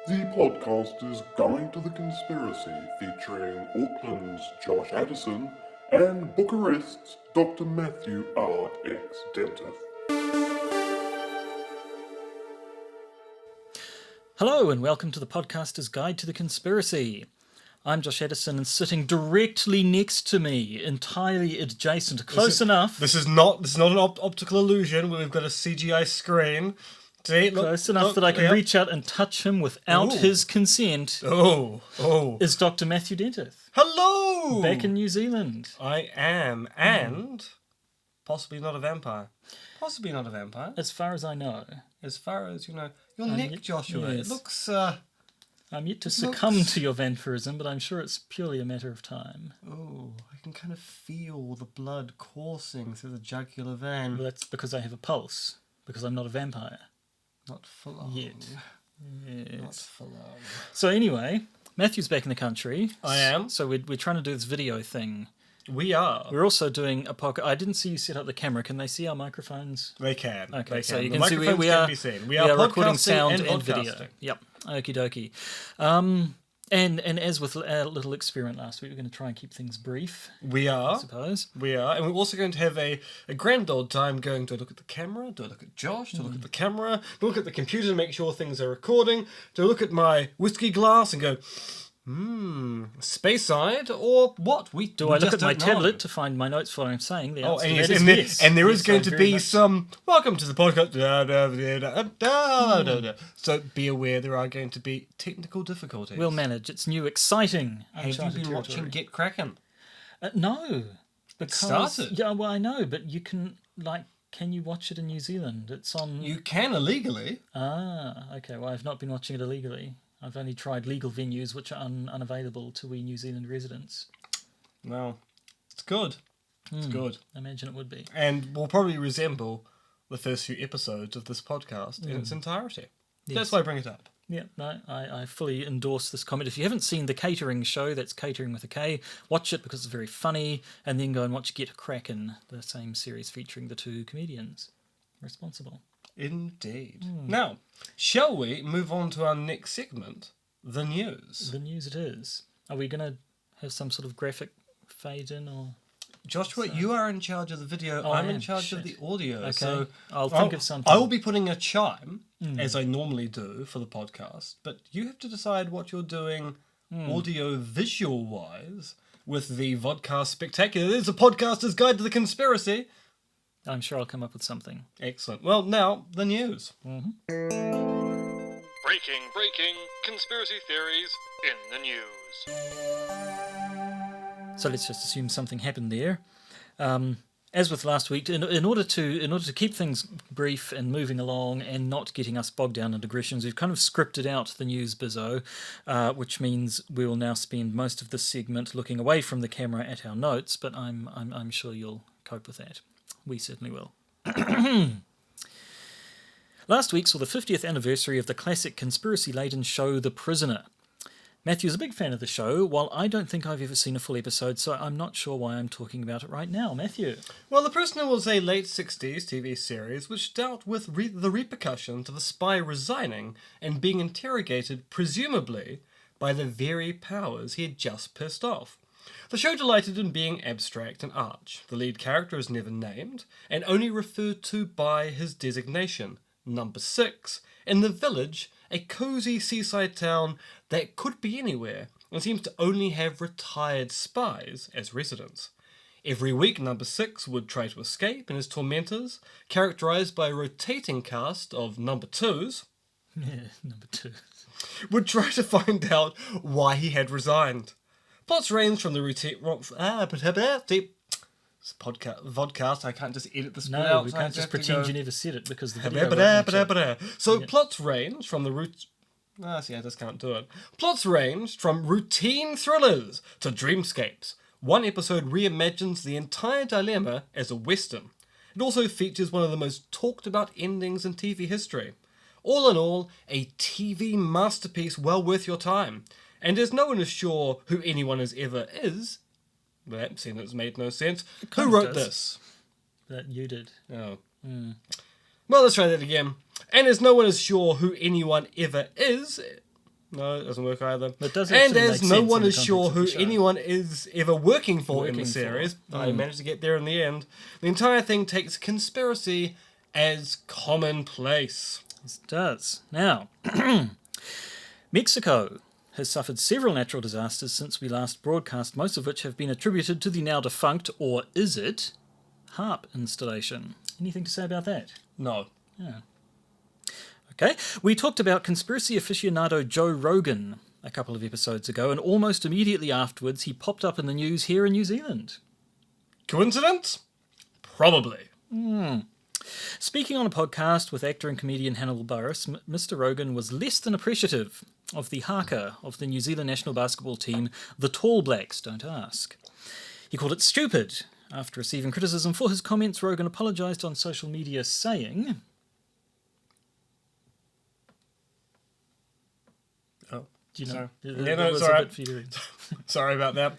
The podcast is Guide to the Conspiracy, featuring Auckland's Josh Addison and Bucharest's Dr. Matthew R. X. Dentith. Hello and welcome to the podcaster's Guide to the Conspiracy. I'm Josh Addison, and sitting directly next to me, entirely adjacent, close enough. This is not an optical illusion where we've got a CGI screen. See, look, Close enough that I can reach out and touch him without his consent. Is Dr. Matthew Dentith. Hello! Back in New Zealand. I am, and possibly not a vampire. Possibly not a vampire. As far as I know. As far as, your neck, Joshua. yes. It looks, I'm yet to succumb to your vampirism, but I'm sure it's purely a matter of time. I can kind of feel the blood coursing through the jugular vein. Well, that's because I have a pulse, because I'm not a vampire. Not for long. Yet. Not Yes. for long. So anyway, Matthew's back in the country. I am. So we're trying to do this video thing. We are. We're also doing a podcast. I didn't see you set up the camera. Can they see our microphones? They can. Okay, They so can. you The can see microphones we can are be seen. we are recording podcasting sound and podcasting. video. Yep. Okie dokie. And as with our little experiment last week, we're going to try and keep things brief, We I are. suppose. We are. And we're also going to have a grand old time going, do I look at the camera? Do I look at Josh? Do I look at the camera? Do I look at the computer to make sure things are recording? Do I look at my whiskey glass and go, space-side? Or what? Do I look at my tablet to find my notes for what I'm saying? The answer to that is yes. And there is Yes, going I to very be much- some, welcome to the podcast. So be aware there are going to be technical difficulties. We'll manage. It's new, exciting. Have you uncharted been watching territory. Get Crackin'? No. Because, started. Yeah, well, I know, but you can, can you watch it in New Zealand? It's on... You can illegally. Okay. Well, I've not been watching it illegally. I've only tried legal venues which are unavailable to we New Zealand residents. Well, it's good. It's good. I imagine it would be. And will probably resemble the first few episodes of this podcast in its entirety. That's why I bring it up. Yeah, no, I fully endorse this comment. If you haven't seen the Catering show, that's Catering with a K, watch it because it's very funny, and then go and watch Get Crackin', the same series featuring the two comedians responsible. Indeed. Now, shall we move on to our next segment, the news? The news it is. Are we going to have some sort of graphic fade in or... Joshua, you are in charge of the video. I'm in charge of the audio. Okay, So I'll think of something. I will be putting a chime, as I normally do for the podcast, but you have to decide what you're doing audio-visual-wise with the Vodcast Spectacular. It is a podcaster's guide to the conspiracy. I'm sure I'll come up with something. Excellent. Well, now, the news. Breaking conspiracy theories in the news. So let's just assume something happened there. As with last week, in order to keep things brief and moving along and not getting us bogged down in digressions, we've kind of scripted out the news bizzo, which means we will now spend most of this segment looking away from the camera at our notes. But I'm sure you'll cope with that. We certainly will. Last week saw the 50th anniversary of the classic conspiracy-laden show The Prisoner. Matthew's a big fan of the show, while I don't think I've ever seen a full episode, so I'm not sure why I'm talking about it right now. Matthew? Well, The Prisoner was a late 60s TV series which dealt with the repercussions of a spy resigning and being interrogated, presumably, by the very powers he had just pissed off. The show delighted in being abstract and arch. The lead character is never named, and only referred to by his designation, Number 6, in the village, a cosy seaside town that could be anywhere, and seems to only have retired spies as residents. Every week, Number 6 would try to escape, and his tormentors, characterised by a rotating cast of Number 2s, Number 2. would try to find out why he had resigned. Plots range from the routine... It's vodcast, I can't just edit this bit No, out. we I can't just have to pretend go- you never said it because the video won't match it. So plots range from the I just can't do it. Plots ranged from routine thrillers to dreamscapes. One episode reimagines the entire dilemma as a western. It also features one of the most talked about endings in TV history. All in all, a TV masterpiece well worth your time. And as no one is sure who anyone is ever is, that seems it's made no sense. Who wrote this? That you did. Oh. Well, let's try that again. And as no one is sure who anyone ever is, No, it doesn't work either. But does and actually as make no sense one in the is sure context of who the show. anyone is ever working for in the Working for. series, I managed to get there in the end. The entire thing takes conspiracy as commonplace. It does. Now, Mexico has suffered several natural disasters since we last broadcast, most of which have been attributed to the now defunct, or is it, HARP installation. Anything to say about that? No. Yeah. Okay, we talked about conspiracy aficionado Joe Rogan a couple of episodes ago, and almost immediately afterwards he popped up in the news here in New Zealand. Coincidence? Probably. Speaking on a podcast with actor and comedian Hannibal Buress, Mr. Rogan was less than appreciative of the haka of the New Zealand national basketball team, the Tall Blacks, don't ask. He called it stupid. After receiving criticism for his comments, Rogan apologised on social media, saying... Oh, Do you know? sorry. That Yeah, no, was it's a alright. bit for you. Sorry about that.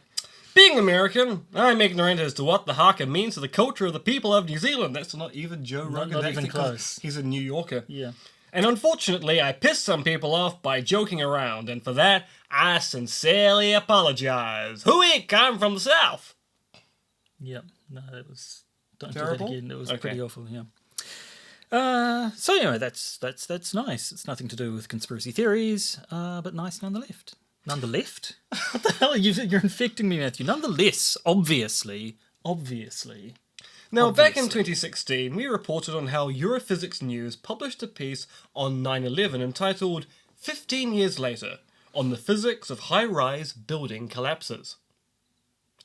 Being American, I'm ignorant as to what the haka means to the culture of the people of New Zealand. That's not even Joe Rogan. not That's even because close. He's a New Yorker. Yeah. And unfortunately, I pissed some people off by joking around, and for that, I sincerely apologize. Hooey, I'm from the South. Yep. No, that was... Don't Terrible? do that again. It was Okay. pretty awful, yeah. So anyway, that's nice. It's nothing to do with conspiracy theories, but nice nonetheless. Nonetheless? What the hell are you? You're infecting me, Matthew. Nonetheless, obviously. Now, back in Obviously. 2016, we reported on how Europhysics News published a piece on 9/11 entitled 15 Years Later, on the Physics of High-Rise Building Collapses.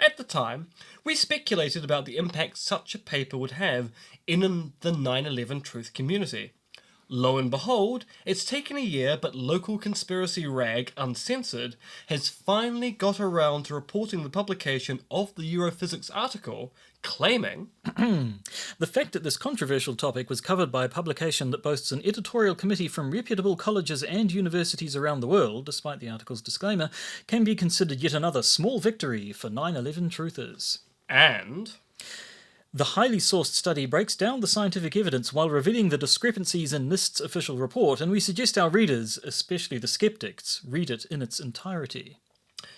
At the time, we speculated about the impact such a paper would have in the 9/11 truth community. Lo and behold, it's taken a year, but local conspiracy rag Uncensored has finally got around to reporting the publication of the Europhysics article, claiming... The fact that this controversial topic was covered by a publication that boasts an editorial committee from reputable colleges and universities around the world, despite the article's disclaimer, can be considered yet another small victory for 9/11 truthers. And... The highly sourced study breaks down the scientific evidence while revealing the discrepancies in NIST's official report, and we suggest our readers, especially the skeptics, read it in its entirety.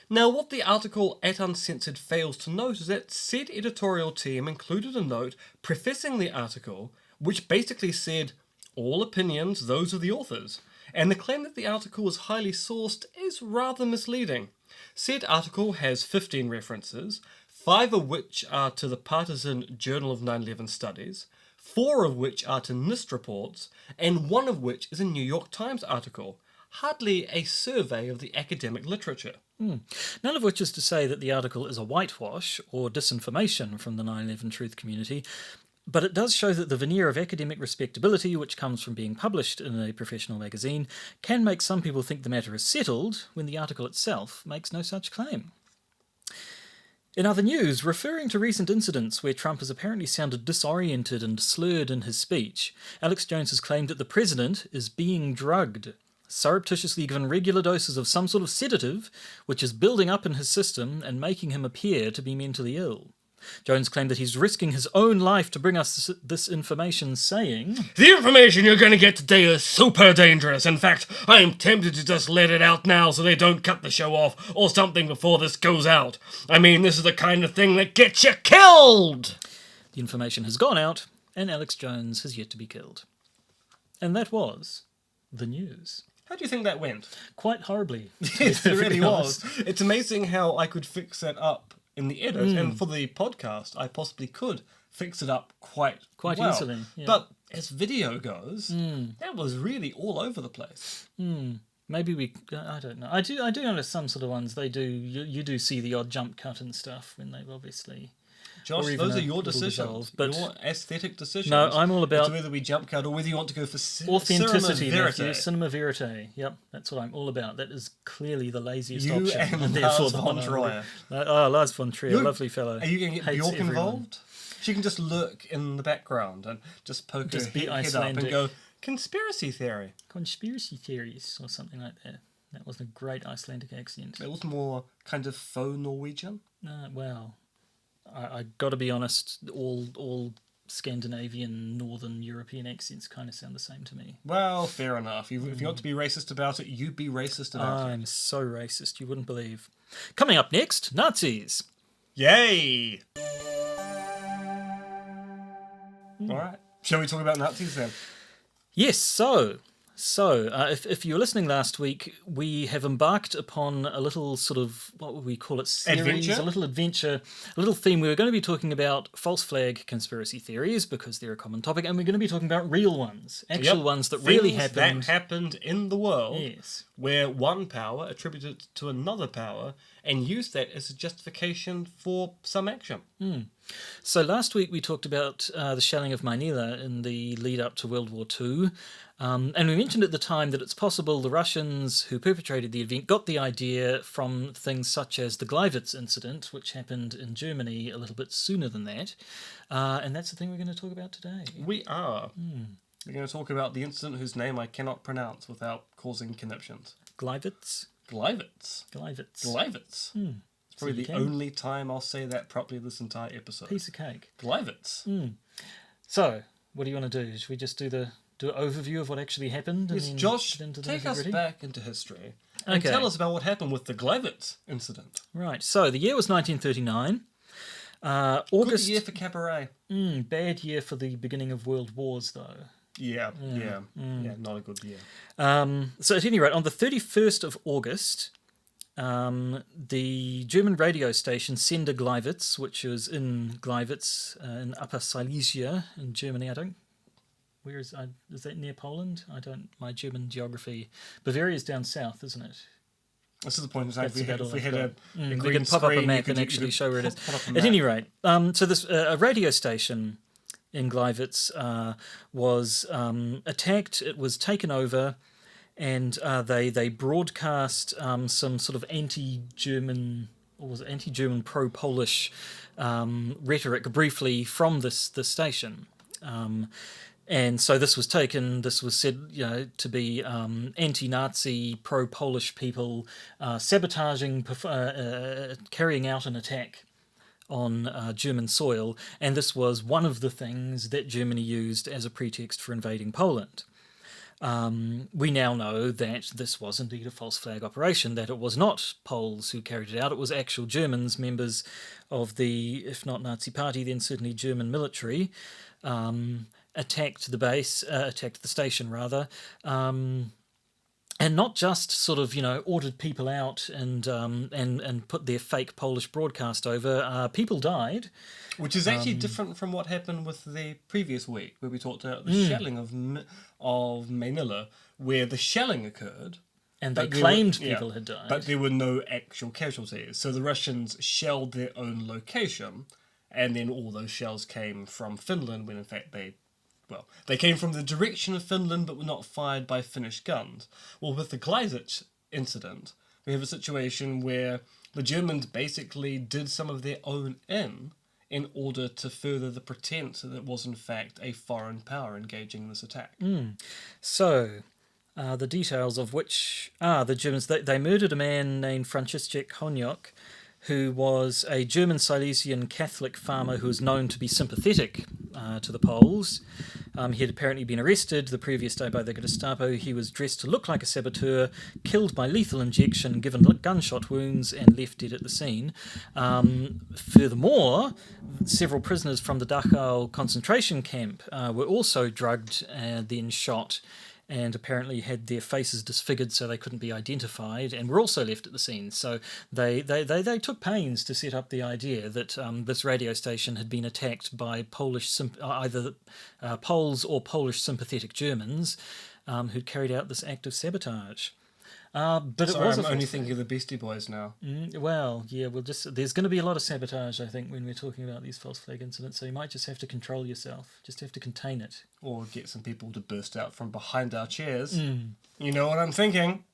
Now, what the article at Uncensored fails to note is that said editorial team included a note prefacing the article, which basically said, all opinions, those of the authors, and the claim that the article was highly sourced is rather misleading. Said article has 15 references, 5 of which are to the partisan Journal of 9/11 Studies, 4 of which are to NIST reports, and 1 of which is a New York Times article. Hardly a survey of the academic literature. None of which is to say that the article is a whitewash or disinformation from the 9/11 truth community, but it does show that the veneer of academic respectability, which comes from being published in a professional magazine, can make some people think the matter is settled when the article itself makes no such claim. In other news, referring to recent incidents where Trump has apparently sounded disoriented and slurred in his speech, Alex Jones has claimed that the president is being drugged, surreptitiously given regular doses of some sort of sedative, which is building up in his system and making him appear to be mentally ill. Jones claimed that he's risking his own life to bring us this information, saying, The information you're going to get today is super dangerous. In fact, I'm tempted to just let it out now so they don't cut the show off or something before this goes out. I mean, this is the kind of thing that gets you killed! The information has gone out, and Alex Jones has yet to be killed. And that was the news. How do you think that went? Quite horribly. Yes, it really To be honest. was. It's amazing how I could fix that up in the edit, and for the podcast, I possibly could fix it up quite well. easily. Yeah. But as video goes, that was really all over the place. Maybe we... I don't know. I do notice some sort of ones, they do... You do see the odd jump cut and stuff when they've obviously... Josh, or even those a are your little decisions, dissolve, but- your aesthetic decisions. No, I'm all about- It's whether we jump cut or whether you want to go for Authenticity, cinema Matthew. verite. Cinema verite. Yep, that's what I'm all about. That is clearly the laziest You option. and therefore Lars the von one I Trier. would- Lars von Trier, You're- lovely fellow. Are you going to get Hates Bjork everyone. involved? She can just lurk in the background and just poke Just her be head up and Icelandic. go, conspiracy theory. Conspiracy theories or something like that. That was a great Icelandic accent. It was more kind of faux Norwegian. Well, I got to be honest. All Scandinavian, Northern European accents kind of sound the same to me. Well, fair enough. If you want to be racist about it, you be racist about it. I'm so racist, you wouldn't believe. Coming up next, Nazis. Yay! All right. Shall we talk about Nazis then? Yes, so if you were listening last week, we have embarked upon a little sort of, what would we call it, series, Adventure? a little adventure, a little theme. We were going to be talking about false flag conspiracy theories because they're a common topic, and we're going to be talking about real ones, actual ones that really Things happened. that happened in the world, Yes. where one power attributed it to another power and used that as a justification for some action. So last week we talked about the shelling of Manila in the lead up to World War II. And we mentioned at the time that it's possible the Russians who perpetrated the event got the idea from things such as the Gleiwitz Incident, which happened in Germany a little bit sooner than that. And that's the thing we're going to talk about today. We are. We're going to talk about the incident whose name I cannot pronounce without causing conniptions. Gleiwitz? Gleiwitz. Gleiwitz. It's probably you the can. only time I'll say that properly this entire episode. Piece of cake. Gleiwitz. So, what do you want to do? Should we just do an overview of what actually happened? Yes, And then Josh, get into the take us nitty-gritty? back into history and Okay. tell us about what happened with the Gleiwitz incident. Right, so the year was 1939. Good August. year for cabaret. Bad year for the beginning of world wars, though. Yeah, not a good year. So at any rate, on the 31st of August, the German radio station Sender Gleiwitz, which was in Gleiwitz in Upper Silesia in Germany, is that near Poland? My German geography. Bavaria's down south, isn't it? This is the point in time. That's about all If we I've had got. a We green can pop up a screen, map you and could- actually you could show where it is. put up a At map. any rate, so this a radio station in Gleiwitz was attacked. It was taken over, and they broadcast some sort of anti-German, or was it anti-German pro-Polish rhetoric briefly from this station. And so this was said, to be anti-Nazi, pro-Polish people sabotaging, carrying out an attack on German soil, and this was one of the things that Germany used as a pretext for invading Poland. We now know that this was indeed a false flag operation, that it was not Poles who carried it out, it was actual Germans, members of the, if not Nazi party, then certainly German military, attacked the station rather, and not just sort of, ordered people out and put their fake Polish broadcast over. People died. Which is actually different from what happened with the previous week, where we talked about the shelling of Manila, where the shelling occurred. And they but there claimed were- people had died. But there were no actual casualties. So the Russians shelled their own location, and then all those shells came from Finland, when in fact they came from the direction of Finland, but were not fired by Finnish guns. Well, with the Gleiwitz incident, we have a situation where the Germans basically did some of their own in order to further the pretense that it was in fact a foreign power engaging in this attack. So, the details of which are the Germans. They murdered a man named Franciszek Honiok, who was a German Silesian Catholic farmer who was known to be sympathetic to the Poles. He had apparently been arrested the previous day by the Gestapo. He was dressed to look like a saboteur, killed by lethal injection, given gunshot wounds, and left dead at the scene. Furthermore, several prisoners from the Dachau concentration camp were also drugged and then shot, and apparently had their faces disfigured so they couldn't be identified, and were also left at the scene. So they took pains to set up the idea that this radio station had been attacked by either Poles or Polish sympathetic Germans who'd carried out this act of sabotage. But Sorry, it was I'm a only false thinking of the Beastie Boys now. well, yeah, there's going to be a lot of sabotage, I think, when we're talking about these false flag incidents, so you might just have to control yourself, just have to contain it. Or get some people to burst out from behind our chairs. You know what I'm thinking?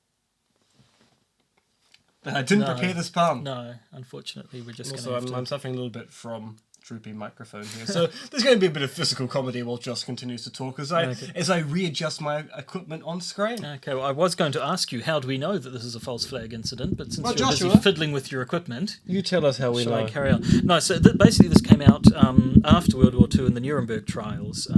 But I didn't No. prepare this pun. No, unfortunately, we're just going to Also, have to... I'm suffering a little bit from droopy microphone here. So there's going to be a bit of physical comedy while Josh continues to talk as I readjust my equipment on screen. Okay, well, I was going to ask you, how do we know that this is a false flag incident? But since you're Joshua, busy fiddling with your equipment, you tell us how we shall know. I carry on? No, so basically this came out after World War II in the Nuremberg trials.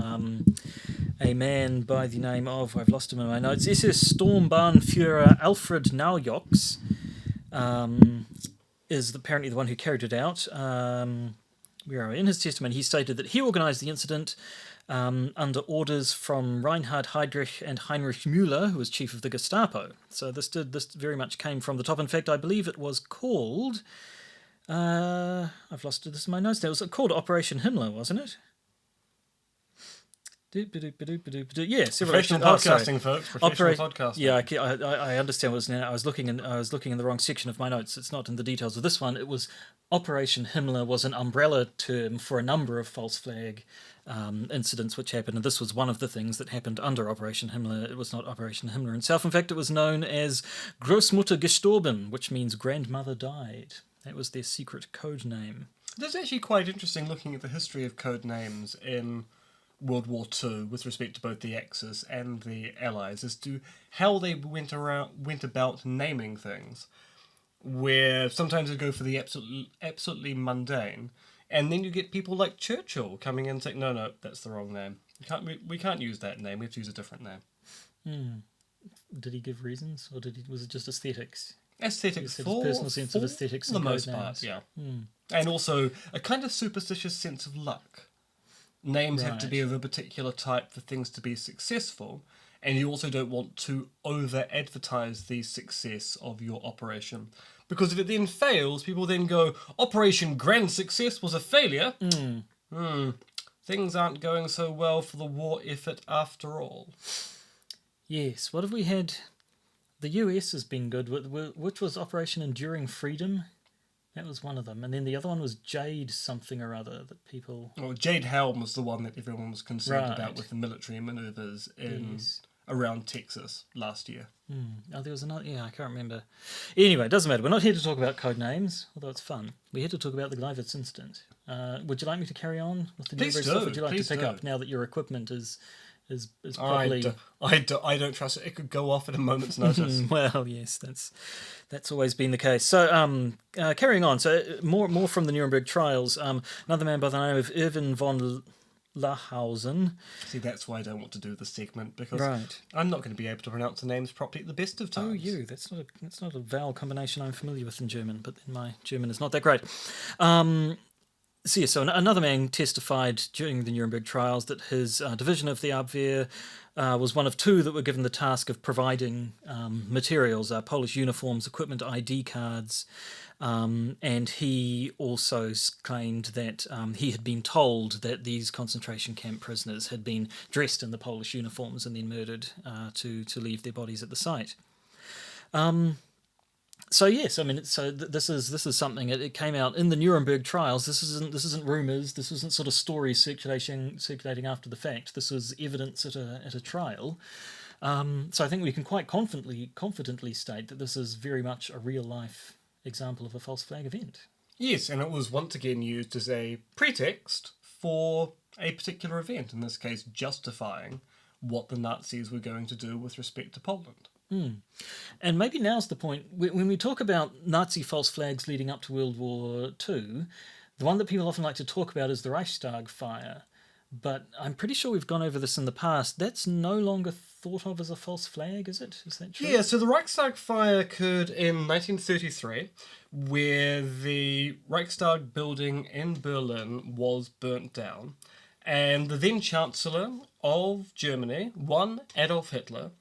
A man by the name of, I've lost him in my notes, SS Sturmbannführer Alfred Naujoks is apparently the one who carried it out. Where are we? In his testimony, he stated that he organised the incident under orders from Reinhard Heydrich and Heinrich Müller, who was chief of the Gestapo. So this very much came from the top. In fact, I believe it was called... I've lost this in my notes now. It was called Operation Himmler, wasn't it? Yeah, professional podcasting, folks. Professional podcasting. Yeah, I understand what it was now. I was looking in the wrong section of my notes. It's not in the details of this one. It was Operation Himmler was an umbrella term for a number of false flag incidents which happened, and this was one of the things that happened under Operation Himmler. It was not Operation Himmler itself. In fact, it was known as Großmutter gestorben, which means grandmother died. That was their secret code name. That's actually quite interesting looking at the history of code names in World War II with respect to both the Axis and the Allies as to how they went about naming things, where sometimes they go for the absolutely mundane, and then you get people like Churchill coming in and saying, no, that's the wrong name. We can't use that name. We have to use a different name. Did he give reasons, or was it just aesthetics? Aesthetics for his personal sense of aesthetics, for the most part, yeah. And also a kind of superstitious sense of luck. Names have to be of a particular type for things to be successful, and you also don't want to over-advertise the success of your operation. Because if it then fails, people then go, Operation Grand Success was a failure. Things aren't going so well for the war effort after all. Yes, what have we had? The US has been good, which was Operation Enduring Freedom. That was one of them. And then the other one was Jade something or other that people... Well, Jade Helm was the one that everyone was concerned about with the military manoeuvres around Texas last year. Oh, there was another... Yeah, I can't remember. Anyway, it doesn't matter. We're not here to talk about code names, although it's fun. We're here to talk about the Gleiwitz Incident. Would you like me to carry on with the Nuremberg stuff? Would you like to pick up now that your equipment is probably... I don't trust it. It could go off at a moment's notice. Well, yes, that's always been the case. So, carrying on. So, more from the Nuremberg trials. Another man by the name of Erwin von Lahausen. See, that's why I don't want to do this segment, because I'm not going to be able to pronounce the names properly at the best of times. Oh, you. That's not a vowel combination I'm familiar with in German, but then my German is not that great. So another man testified during the Nuremberg trials that his division of the Abwehr was one of two that were given the task of providing materials, Polish uniforms, equipment, ID cards, and he also claimed that he had been told that these concentration camp prisoners had been dressed in the Polish uniforms and then murdered to leave their bodies at the site. So yes, I mean, this is something. It came out in the Nuremberg trials. This isn't rumors. This isn't sort of stories circulating after the fact. This was evidence at a trial. So I think we can quite confidently state that this is very much a real life example of a false flag event. Yes, and it was once again used as a pretext for a particular event. In this case, justifying what the Nazis were going to do with respect to Poland. And maybe now's the point, when we talk about Nazi false flags leading up to World War II, the one that people often like to talk about is the Reichstag fire. But I'm pretty sure we've gone over this in the past. That's no longer thought of as a false flag, is it? Is that true? Yeah, so the Reichstag fire occurred in 1933, where the Reichstag building in Berlin was burnt down. And the then Chancellor of Germany, one Adolf Hitler,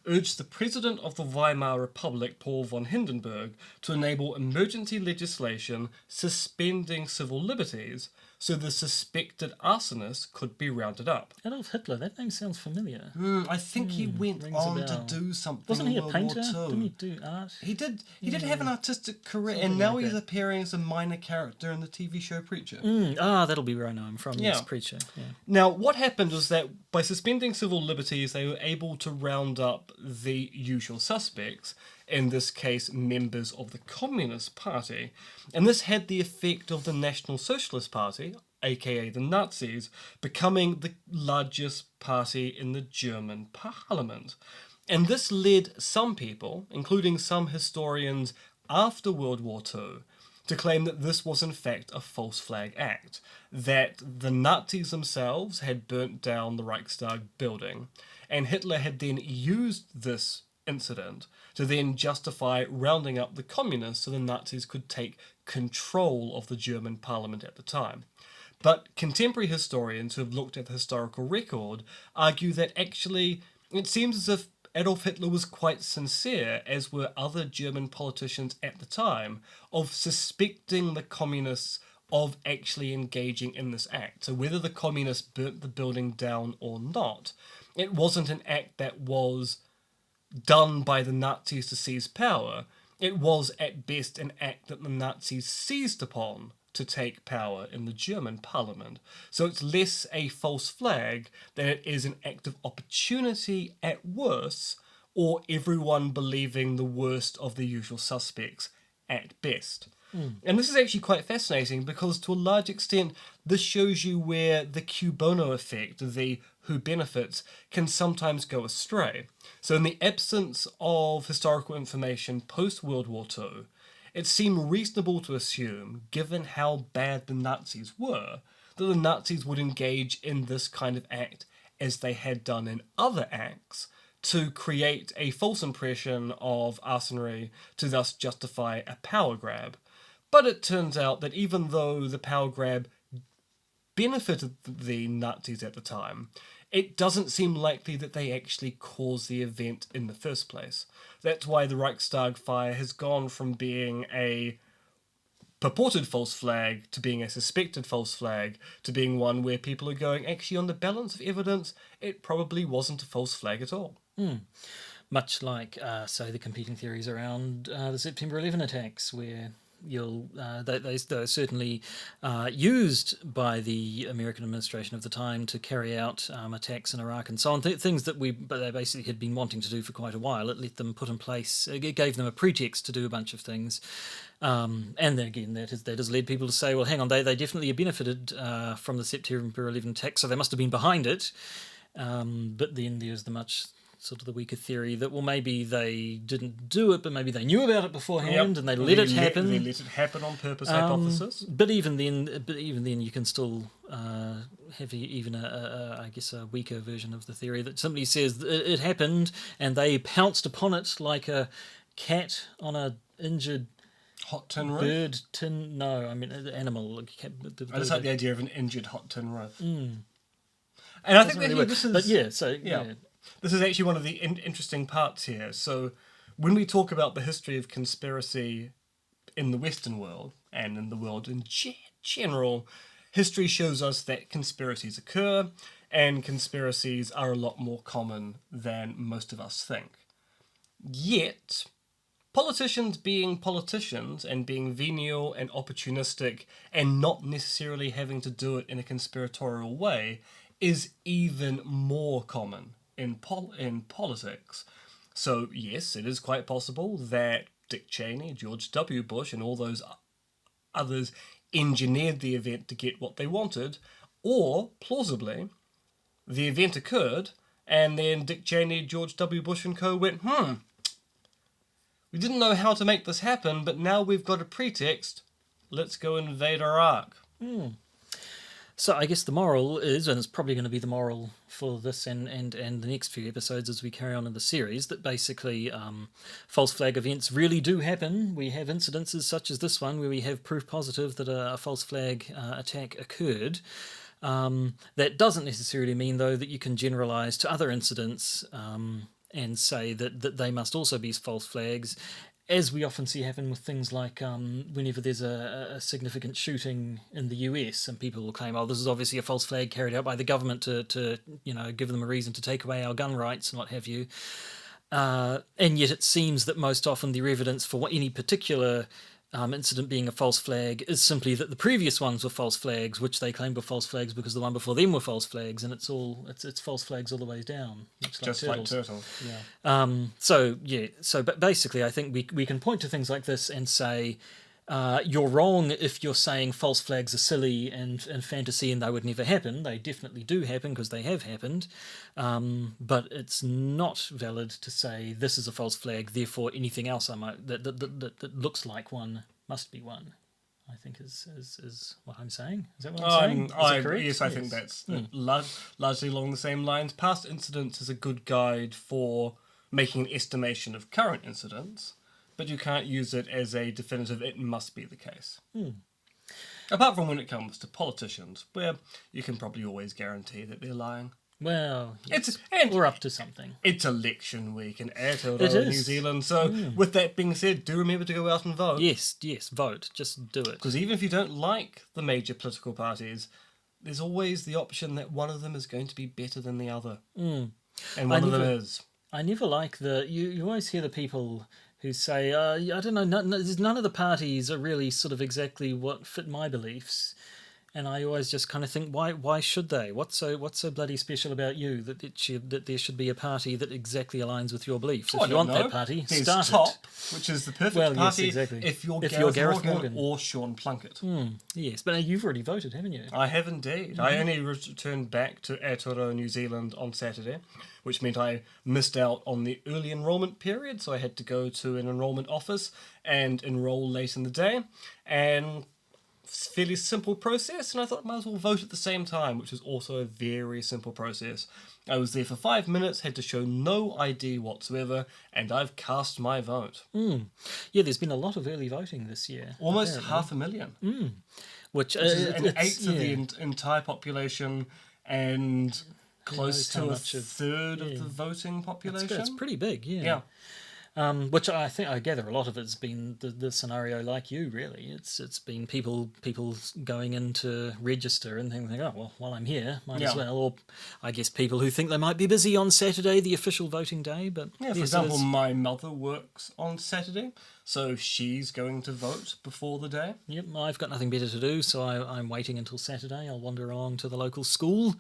urged the President of the Weimar Republic, Paul von Hindenburg, to enable emergency legislation suspending civil liberties so the suspected arsonist could be rounded up. Adolf Hitler, that name sounds familiar. I think he went on to do something. Wasn't he a in World painter? War II. Didn't he do art? He did have an artistic career, and now he's appearing as a minor character in the TV show Preacher. That'll be where I know him from. Yes, Preacher. Yeah. Now, what happened was that by suspending civil liberties, they were able to round up the usual suspects, in this case, members of the Communist Party. And this had the effect of the National Socialist Party, aka the Nazis, becoming the largest party in the German parliament. And this led some people, including some historians after World War II, to claim that this was in fact a false flag act, that the Nazis themselves had burnt down the Reichstag building, and Hitler had then used this incident to then justify rounding up the communists so the Nazis could take control of the German parliament at the time. But contemporary historians who have looked at the historical record argue that actually it seems as if Adolf Hitler was quite sincere, as were other German politicians at the time, of suspecting the communists of actually engaging in this act. So whether the communists burnt the building down or not, it wasn't an act that was done by the Nazis to seize power. It was at best an act that the Nazis seized upon to take power in the German parliament. So it's less a false flag than it is an act of opportunity at worst, or everyone believing the worst of the usual suspects at best. And this is actually quite fascinating because to a large extent this shows you where the cui bono effect, the who benefits, can sometimes go astray. So in the absence of historical information post-World War II, it seemed reasonable to assume, given how bad the Nazis were, that the Nazis would engage in this kind of act as they had done in other acts to create a false impression of arsenry to thus justify a power grab. But it turns out that even though the power grab benefited the Nazis at the time, it doesn't seem likely that they actually caused the event in the first place. That's why the Reichstag fire has gone from being a purported false flag to being a suspected false flag to being one where people are going, actually, on the balance of evidence, it probably wasn't a false flag at all. Much like, say, the competing theories around the September 11 attacks, where they're certainly used by the American administration of the time to carry out attacks in Iraq and so on. Things that they basically had been wanting to do for quite a while. It let them put in place. It gave them a pretext to do a bunch of things. And then again, that has led people to say, well, hang on, they definitely benefited from the September 11 attack, so they must have been behind it. But then there's the much sort of the weaker theory that, well, maybe they didn't do it, but maybe they knew about it beforehand and they let it happen. They let it happen on purpose hypothesis. But even then, you can still have even I guess a weaker version of the theory that somebody says it happened and they pounced upon it like a cat on a injured Hot tin roof? bird tin. No, I mean animal. I just like the idea of an injured hot tin roof. And I think that this is... But yeah. This is actually one of the interesting parts here. So when we talk about the history of conspiracy in the Western world and in the world in general, history shows us that conspiracies occur and conspiracies are a lot more common than most of us think. Yet, politicians being politicians and being venial and opportunistic and not necessarily having to do it in a conspiratorial way is even more common in politics. So yes, it is quite possible that Dick Cheney, George W. Bush, and all those others engineered the event to get what they wanted, or, plausibly, the event occurred, and then Dick Cheney, George W. Bush and co. went, we didn't know how to make this happen, but now we've got a pretext, let's go invade Iraq. So I guess the moral is, and it's probably going to be the moral for this and the next few episodes as we carry on in the series, that basically false flag events really do happen. We have incidences such as this one where we have proof positive that a false flag attack occurred. That doesn't necessarily mean, though, that you can generalise to other incidents and say that they must also be false flags, as we often see happen with things like whenever there's a significant shooting in the US and people will claim, oh, this is obviously a false flag carried out by the government to give them a reason to take away our gun rights and what have you. And yet it seems that most often the evidence for any particular incident being a false flag is simply that the previous ones were false flags, which they claimed were false flags because the one before them were false flags, and it's false flags all the way down. Just like turtles. So basically I think we can point to things like this and say You're wrong if you're saying false flags are silly and fantasy and they would never happen. They definitely do happen because they have happened. But it's not valid to say this is a false flag, therefore anything else that looks like one must be one. I think is what I'm saying. Is that what I'm saying? Is that correct? Yes, I think that's largely along the same lines. Past incidents is a good guide for making an estimation of current incidents, but you can't use it as a definitive, it must be the case. Apart from when it comes to politicians, where you can probably always guarantee that they're lying. Well, yes. And we're up to something. It's election week in Aotearoa, It is. New Zealand, so with that being said, do remember to go out and vote. Yes, vote. Just do it. Because even if you don't like the major political parties, there's always the option that one of them is going to be better than the other. And one of them is. I never like you always hear the people who say, I don't know, none of the parties are really sort of exactly what fit my beliefs. And I always just kind of think, why should they? What's so bloody special about you that there should be a party that exactly aligns with your beliefs? If you want that party, There's start TOP, it. Which is the perfect Well, yes, party exactly. if you're If you're Gareth Gareth Morgan Morgan. or Sean Plunkett. Yes, but you've already voted, haven't you? I have indeed. I only returned back to Aotearoa, New Zealand on Saturday, which meant I missed out on the early enrolment period, so I had to go to an enrolment office and enrol late in the day. And fairly simple process, and I thought I might as well vote at the same time, which is also a very simple process. I was there for 5 minutes, had to show no ID whatsoever, and I've cast my vote. Yeah, there's been a lot of early voting this year. Almost apparently. 500,000. Which Which is an it's- eighth of the entire population, and close knows how to a much of- third of the voting population. It's pretty big, yeah. Yeah. Which I gather a lot of it's been the scenario like you, really. It's been people going in to register and thinking, oh, well, while I'm here, might as well. Or I guess people who think they might be busy on Saturday, the official voting day. But Yeah, for example, my mother works on Saturday, so she's going to vote before the day. Yep, I've got nothing better to do, so I'm waiting until Saturday. I'll wander along to the local school.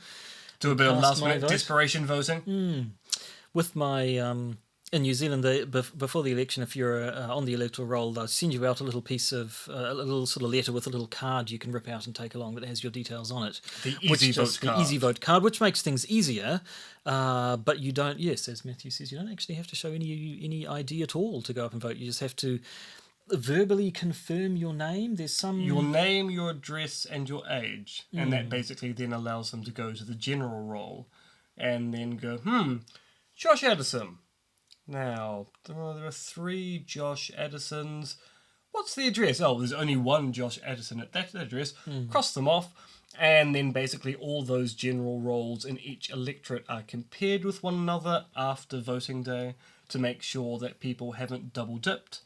Do a bit of Cast last my minute vote. desperation voting. With my in New Zealand, before the election, if you're on the electoral roll, they'll send you out a little piece of a little sort of letter with a little card you can rip out and take along that has your details on it. The Easy Vote card. The Easy Vote card, which makes things easier, but you don't. Yes, as Matthew says, you don't actually have to show any ID at all to go up and vote. You just have to verbally confirm your name. There's some Your name, your address, and your age, and that basically then allows them to go to the general roll, and then go, Josh Addison. Now, there are 3 Josh Addisons. What's the address? Oh, there's only one Josh Addison at that address. Cross them off, and then basically all those general rolls in each electorate are compared with one another after voting day to make sure that people haven't double-dipped.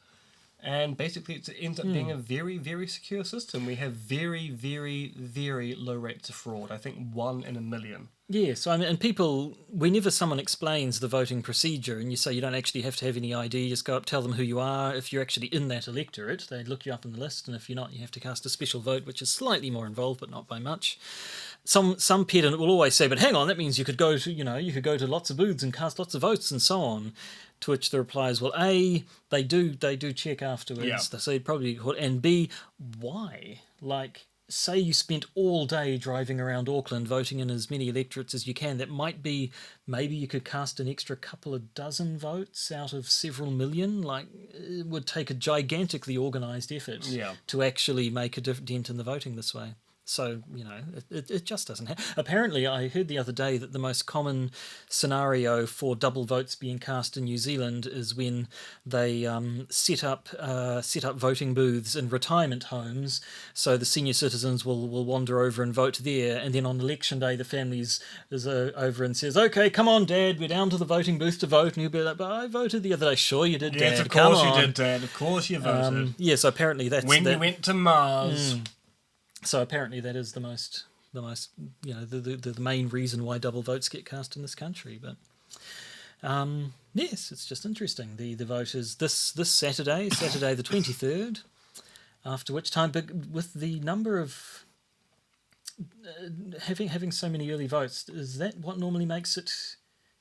And basically it ends up being a very, very secure system. We have very, very, very low rates of fraud. I think 1 in a million. Yes, I mean, and people, whenever someone explains the voting procedure and you say you don't actually have to have any ID, you just go up, tell them who you are. If you're actually in that electorate, they look you up in the list, and if you're not, you have to cast a special vote, which is slightly more involved, but not by much. Some pedant will always say, but hang on, that means you could go to lots of booths and cast lots of votes and so on. To which the reply is, well, A, they do check afterwards, Yeah. so you'd probably, and B, why? Like, say you spent all day driving around Auckland voting in as many electorates as you can, that might be, maybe you could cast an extra couple of dozen votes out of several million. Like, it would take a gigantically organised effort to actually make a dent in the voting this way. So, it just doesn't happen. Apparently, I heard the other day that the most common scenario for double votes being cast in New Zealand is when they set up voting booths in retirement homes, so the senior citizens will wander over and vote there, and then on election day the family is over and says, okay, come on, Dad, we're down to the voting booth to vote, and he'll be like, but I voted the other day. Sure you did, Dad. Yes, of Come course you on. did, Dad. Of course you voted. Yes, apparently that's... When you went to Mars. So apparently that is the main reason why double votes get cast in this country. But yes, it's just interesting. The vote is this Saturday the 23rd. After which time, with the number of having so many early votes, is that what normally makes it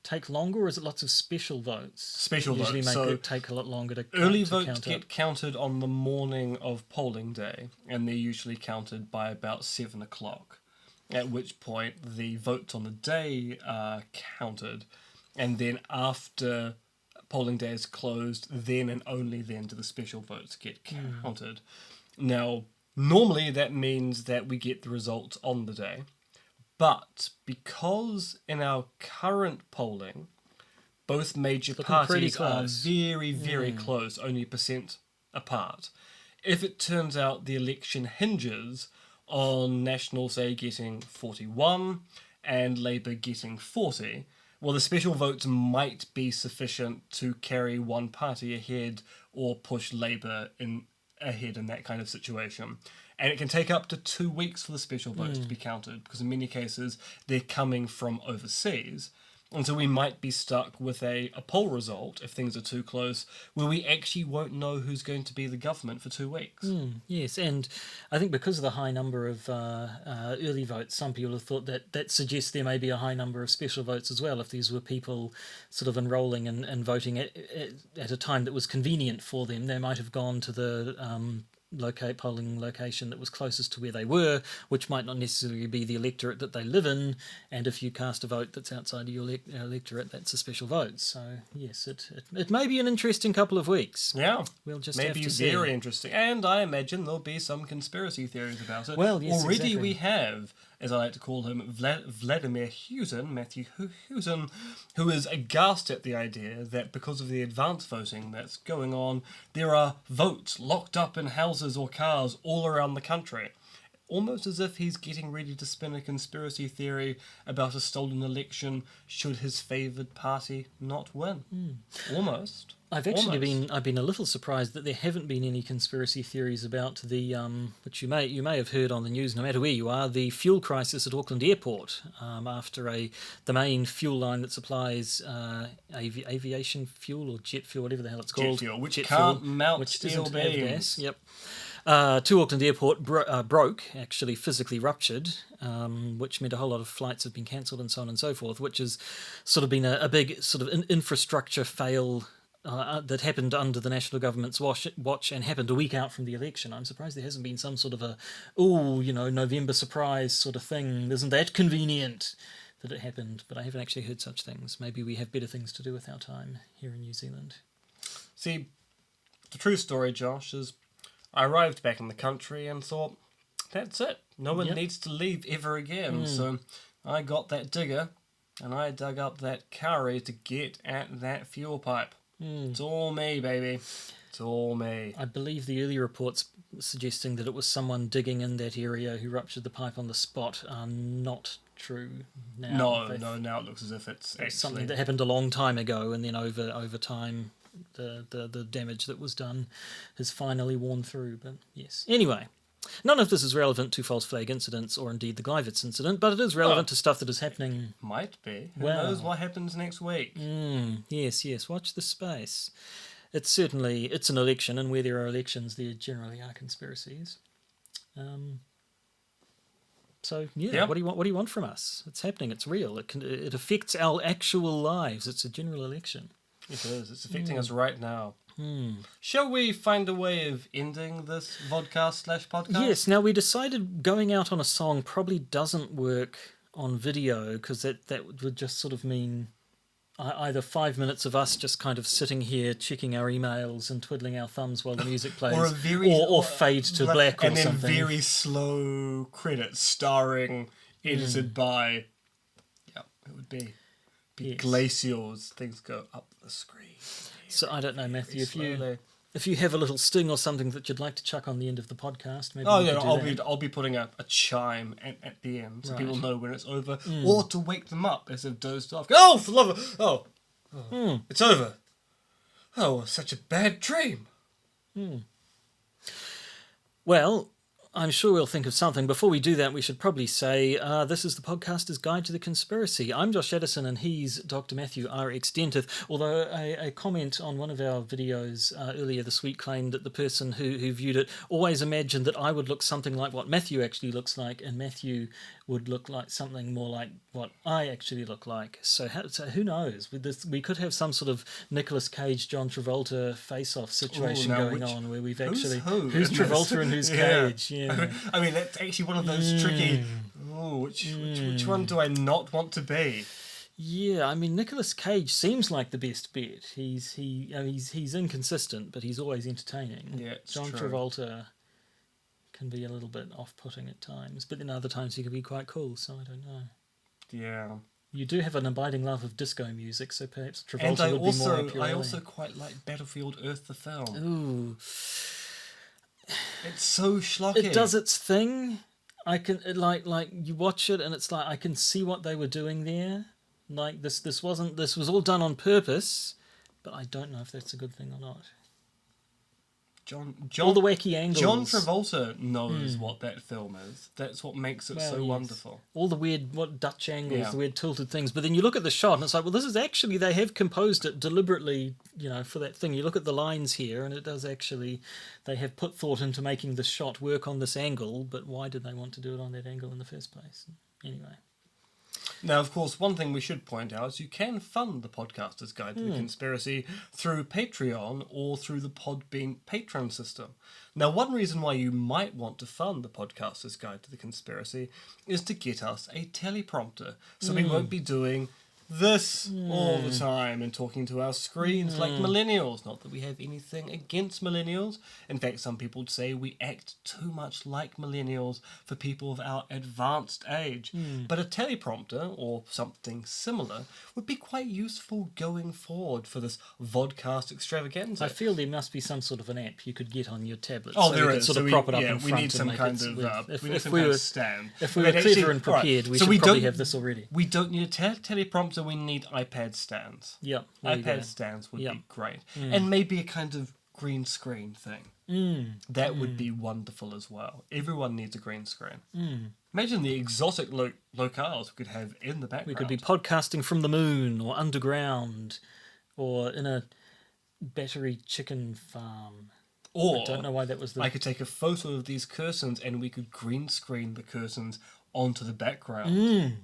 take longer, or is it lots of special votes? Special Usually votes. make So it take a lot longer to early to votes count get up. counted on the morning of polling day, and they're usually counted by about 7 o'clock, at which point the votes on the day are counted, and then after polling day is closed, then and only then do the special votes get counted. Now, normally that means that we get the results on the day, but because in our current polling, both major Looking pretty parties are close. very, very close, only a percent apart. If it turns out the election hinges on National, say, getting 41 and Labour getting 40, well, the special votes might be sufficient to carry one party ahead or push Labour ahead in that kind of situation. And it can take up to 2 weeks for the special votes to be counted, because in many cases they're coming from overseas. And so we might be stuck with a poll result, if things are too close, where we actually won't know who's going to be the government for 2 weeks. Yes, and I think because of the high number of early votes, some people have thought that suggests there may be a high number of special votes as well. If these were people sort of enrolling and voting at a time that was convenient for them, they might have gone to the polling location that was closest to where they were, which might not necessarily be the electorate that they live in. And if you cast a vote that's outside of your electorate, that's a special vote. So yes, it may be an interesting couple of weeks. Yeah, We'll just maybe have to see. very interesting. And I imagine there'll be some conspiracy theories about it. Well, yes, already exactly. we have, as I like to call him, Vladimir Housen, Matthew Housen, who is aghast at the idea that because of the advance voting that's going on, there are votes locked up in houses or cars all around the country. Almost as if he's getting ready to spin a conspiracy theory about a stolen election should his favoured party not win. Almost. I've been a little surprised that there haven't been any conspiracy theories about the which you may have heard on the news, no matter where you are, the fuel crisis at Auckland Airport after the main fuel line that supplies aviation fuel or jet fuel, whatever the hell it's called, Jet fuel, which jet can't fuel, melt which steel doesn't have beams. gas. Yep. To Auckland Airport broke, actually physically ruptured, which meant a whole lot of flights have been cancelled and so on and so forth, which has sort of been a big sort of infrastructure fail that happened under the national government's watch and happened a week out from the election. I'm surprised there hasn't been some sort of November surprise sort of thing. Isn't that convenient that it happened? But I haven't actually heard such things. Maybe we have better things to do with our time here in New Zealand. See, the true story, Josh, is I arrived back in the country and thought, that's it. No one needs to leave ever again. So I got that digger and I dug up that curry to get at that fuel pipe. It's all me, baby. It's all me. I believe the early reports suggesting that it was someone digging in that area who ruptured the pipe on the spot are not true now. No, now it looks as if it's actually Something that happened a long time ago, and then over time the damage that was done has finally worn through. But yes. Anyway, none of this is relevant to false flag incidents or indeed the Gleiwitz incident, but it is relevant to stuff that is happening. Might be. Who Well. knows what happens next week? Yes, watch the space. It's an election, and where there are elections, there generally are conspiracies. So Yeah. what do you want from us? It's happening. It's real. It affects our actual lives. It's a general election. It is. It's affecting us right now. Shall we find a way of ending this vodcast/podcast? Yes. Now we decided going out on a song probably doesn't work on video because that would just sort of mean either 5 minutes of us just kind of sitting here checking our emails and twiddling our thumbs while the music plays, or fade to black or and then something. very slow credits starring, edited by. Yeah, it would be Yes. glacials. Things go up the screen. So I don't know, Matthew, Slowly. if you have a little sting or something that you'd like to chuck on the end of the podcast, maybe. Oh we yeah, could do that. I'll be putting a chime at the end so Right. people know when it's over, or to wake them up as they've dozed off. Oh, for love of it's over. Oh, such a bad dream. Well, I'm sure we'll think of something. Before we do that, we should probably say this is the Podcaster's Guide to the Conspiracy. I'm Josh Addison and he's Dr. Matthew R. Extenteth, although a comment on one of our videos earlier this week claimed that the person who viewed it always imagined that I would look something like what Matthew actually looks like, and Matthew would look like something more like what I actually look like. So who knows? We could have some sort of Nicolas Cage, John Travolta face-off situation going on where we've actually... Who's Travolta and who's Cage? Yeah. I mean, that's actually one of those tricky... Oh, which one do I not want to be? Yeah, I mean, Nicolas Cage seems like the best bet. He's inconsistent, but he's always entertaining. Yeah, it's John true. Travolta can be a little bit off-putting at times, but then other times he can be quite cool, so I don't know. Yeah. You do have an abiding love of disco music, so perhaps Travolta And I would be more up your I alley. also quite like Battlefield Earth the film. Ooh. It's so schlocky. It does its thing. I can like you watch it and it's like I can see what they were doing there. Like this was all done on purpose, but I don't know if that's a good thing or not. All the wacky angles. John Travolta knows what that film is. That's what makes it wonderful. All the weird Dutch angles, Yeah. the weird tilted things. But then you look at the shot and it's like, well, this is actually, they have composed it deliberately, for that thing. You look at the lines here and it does actually, they have put thought into making the shot work on this angle, but why did they want to do it on that angle in the first place? Anyway. Now, of course, one thing we should point out is you can fund the Podcaster's Guide to the Conspiracy through Patreon or through the Podbean Patron system. Now, one reason why you might want to fund the Podcaster's Guide to the Conspiracy is to get us a teleprompter, so we won't be doing this all the time and talking to our screens like millennials. Not that we have anything against millennials. In fact, some people would say we act too much like millennials for people of our advanced age. But a teleprompter or something similar would be quite useful going forward for this vodcast extravaganza. I feel there must be some sort of an app you could get on your tablet. Oh, so there you could is. sort So of prop it up in we front need some and kind make of it... we need some kind of stand. If we were clever and prepared, we should probably have this already. We don't need a teleprompter. We need iPad stands. Yeah, iPad stands would be great. And maybe a kind of green screen thing. That would be wonderful as well. Everyone needs a green screen. Imagine the exotic locales we could have in the background. We could be podcasting from the moon or underground or in a battery chicken farm. Or I don't know why that was the... I could take a photo of these curtains and we could green screen the curtains onto the background.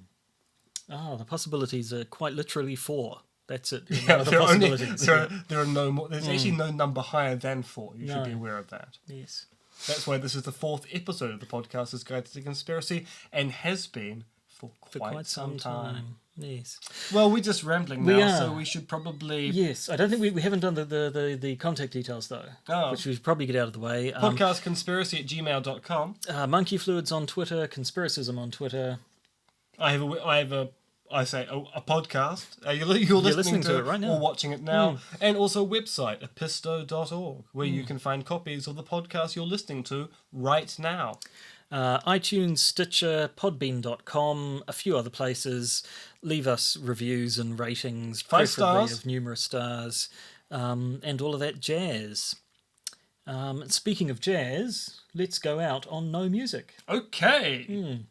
Oh, the possibilities are quite literally 4. That's it. Yeah, the possibilities. there are no more. There's actually no number higher than 4. You should be aware of that. Yes. That's why this is the 4th episode of the Podcaster's Guide to the Conspiracy, and has been for quite some time. Yes. Well, we're just rambling now, so we should probably... Yes, I don't think we haven't done the contact details, though, which we should probably get out of the way. Podcastconspiracy@gmail.com. Monkey Fluids on Twitter, Conspiracism on Twitter. I have a podcast. You're listening to it right now. Or watching it now. And also a website, episto.org, where you can find copies of the podcast you're listening to right now. iTunes, Stitcher, Podbean.com, a few other places. Leave us reviews and ratings, 5 preferably stars. of numerous stars, and all of that jazz. Speaking of jazz, let's go out on no music. Okay.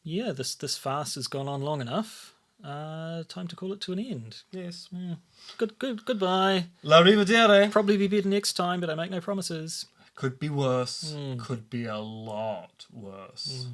Yeah, this farce has gone on long enough. Time to call it to an end. Yes. Goodbye. La rivedere. Probably be better next time, but I make no promises. Could be worse. Could be a lot worse.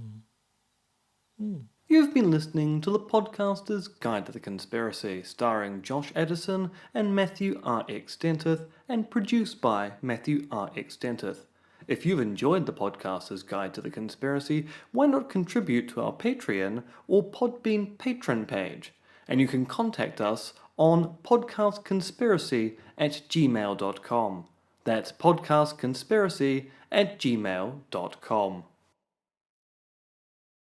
You've been listening to the Podcaster's Guide to the Conspiracy, starring Josh Addison and Matthew R. Extenteth, and produced by Matthew R. Extenteth. If you've enjoyed the Podcaster's Guide to the Conspiracy, why not contribute to our Patreon or Podbean patron page? And you can contact us on podcastconspiracy@gmail.com. That's podcastconspiracy@gmail.com.